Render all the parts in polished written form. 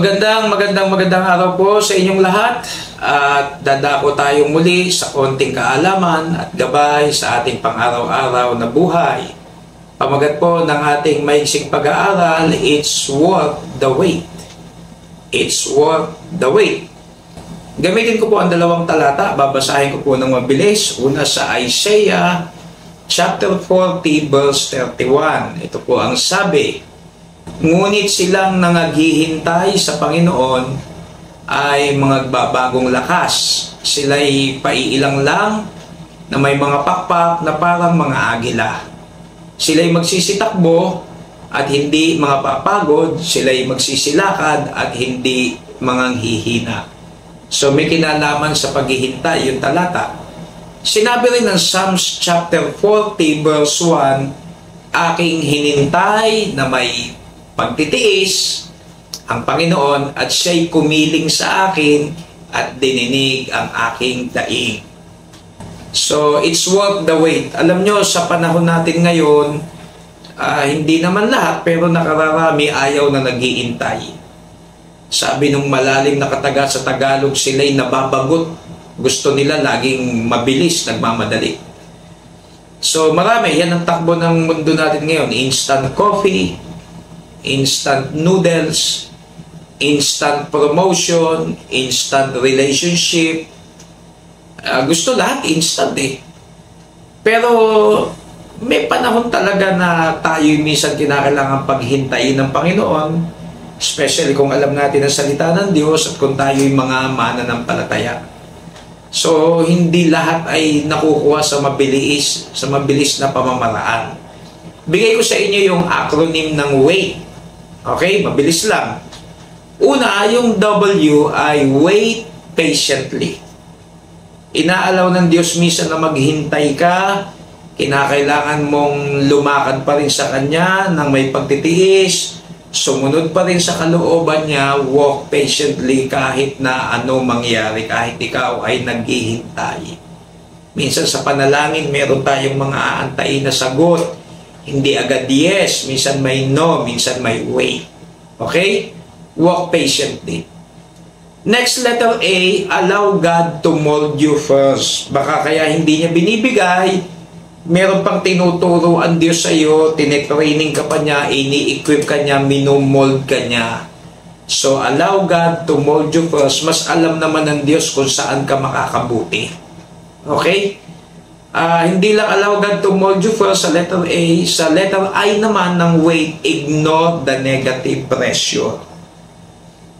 Magandang araw po sa inyong lahat at dadako tayo muli sa konting kaalaman at gabay sa ating pang-araw-araw na buhay. Pamagat po ng ating maiksing pag-aaral, It's Worth the Wait. It's worth the wait. Gamitin ko po ang dalawang talata, babasahin ko po ng mabilis. Una sa Isaiah chapter 40 verse 31. Ito po ang sabi: ngunit silang nangaghihintay sa Panginoon ay mga babagong lakas. Sila'y paiilang lang na may mga pakpak na parang mga agila. Sila'y magsisitakbo at hindi mga papagod. Sila'y magsisilakad at hindi manganghihina. So may kinalaman sa paghihintay yung talata. Sinabi rin ng Psalms chapter 40 verse 1, aking hinintay na may pagtitiis ang Panginoon at siya'y kumiling sa akin at dininig ang aking daing. So, it's worth the wait. Alam nyo, sa panahon natin ngayon, hindi naman lahat, pero nakararami ayaw na nag-iintay. Sabi nung malalim na kataga sa Tagalog, sila'y nababagot. Gusto nila laging mabilis, nagmamadali. So, marami. Yan ang takbo ng mundo natin ngayon. Instant coffee, instant noodles, instant promotion, instant relationship. Gusto lahat instant eh. Pero may panahon talaga na tayo minsan kinakailangan paghintayin ng Panginoon, especially kung alam natin ang salita ng Diyos at kung tayo'y mga mananampalataya. So, hindi lahat ay nakukuha sa mabilis na pamamaraan. Bigay ko sa inyo yung acronym ng WAIT. Okay, mabilis lang. Una, yung W ay wait patiently. Inaalaw ng Diyos minsan na maghintay ka, kinakailangan mong lumakad pa rin sa Kanya nang may pagtitiis, sumunod pa rin sa kalooban niya, walk patiently kahit na ano mangyari, kahit ikaw ay naghihintay. Minsan sa panalangin, meron tayong mga aantayin na sagot. Hindi agad yes, minsan may no, minsan may wait. Okay? Walk patiently. Next, letter A, allow God to mold you first. Baka kaya hindi niya binibigay, meron pang tinuturo ang Diyos sa iyo, tinetraining ka pa niya, ini-equip ka niya, minumold ka niya. So, allow God to mold you first. Mas alam naman ng Diyos kung saan ka makakabuti. Okay? Hindi lang allow God to mold you first sa letter A. Sa letter I naman ng wait, ignore the negative pressure.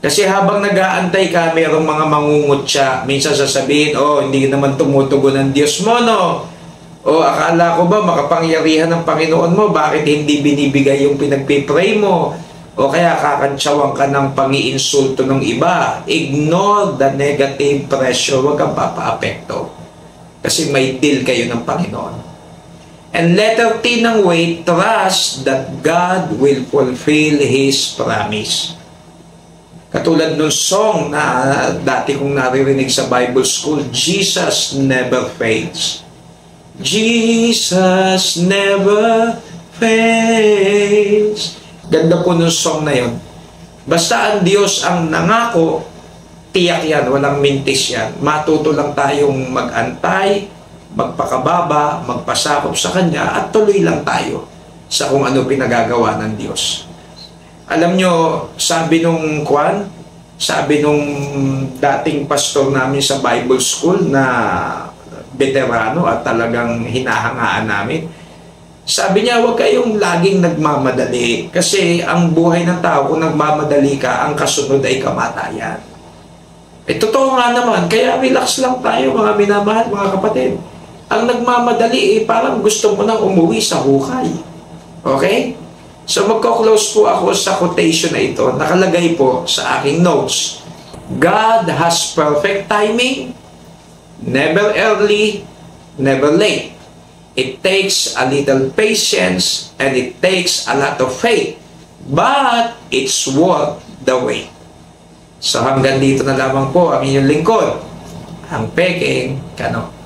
Kasi habang nag-aantay ka, mayroong mga mangungutya. Minsan sasabihin, oh, hindi naman tumutugon ng Diyos mo, no? O akala ko ba makapangyarihan ng Panginoon mo? Bakit hindi binibigay yung pinagpipray mo? O kaya kakantsawan ka ng pang-iinsulto ng iba? Ignore the negative pressure. Huwag kang papaapekto. Kasi may deal kayo ng Panginoon. And letter T ng wait, trust that God will fulfill His promise. Katulad ng song na dati kong naririnig sa Bible School, Jesus never fails. Jesus never fails. Ganda po ng song na yun. Basta ang Diyos ang nangako, tiyak yan, walang mintis yan. Matuto lang tayong mag-antay, magpakababa, magpasakop sa Kanya, at tuloy lang tayo sa kung ano pinagagawa ng Diyos. Alam nyo, sabi nung dating pastor namin sa Bible School na veterano at talagang hinahangaan namin, sabi niya, huwag kayong laging nagmamadali. Kasi ang buhay ng tao, kung nagmamadali ka, ang kasunod ay kamatayan. Totoo nga naman, kaya relax lang tayo mga minamahal, mga kapatid. Ang nagmamadali, parang gusto mo nang umuwi sa hukay. Okay? So magko-close po ako sa quotation na ito. Nakalagay po sa aking notes. God has perfect timing, never early, never late. It takes a little patience and it takes a lot of faith. But it's worth the wait. So hanggang dito na lamang po ang inyong lingkod, ang Peking Kano.